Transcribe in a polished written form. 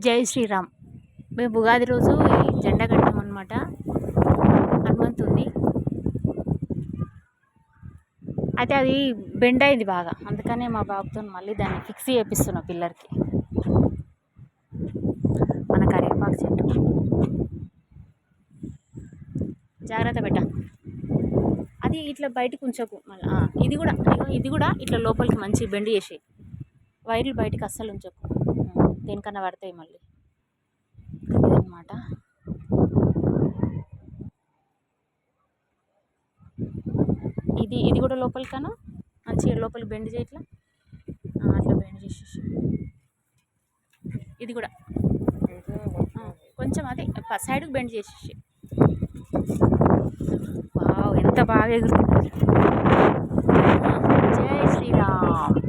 జై శ్రీరామ్. మేము ఉగాది రోజు ఈ జెండా కట్టామన్నమాట. హనుమంతుంది అయితే అది బెండ్ అయింది బాగా, అందుకనే మా బాబుతో మళ్ళీ దాన్ని ఫిక్స్ చేపిస్తున్నా పిల్లర్కి. మన కరివేపాకు చెట్టు జాగ్రత్త పెట్ట, అది ఇట్లా బయటకు ఉంచకు మళ్ళీ. ఇది కూడా ఇట్లా లోపలికి మంచి బెండ్ చేసి, వైర్లు బయటకు అస్సలు ఉంచకు, దేనికన్నా పడతాయి మళ్ళీ. ఇదన్నమాట. ఇది కూడా లోపలికన్నా మంచిగా లోపలికి బెండ్ చేయి, ఇట్లా అట్లా బెండ్ చేసేసి. ఇది కూడా కొంచెం అదే సైడ్కి బెండ్ చేసేసి. వావ్, ఎంత బాగా ఎగురుతుంది. జై శ్రీరామ్.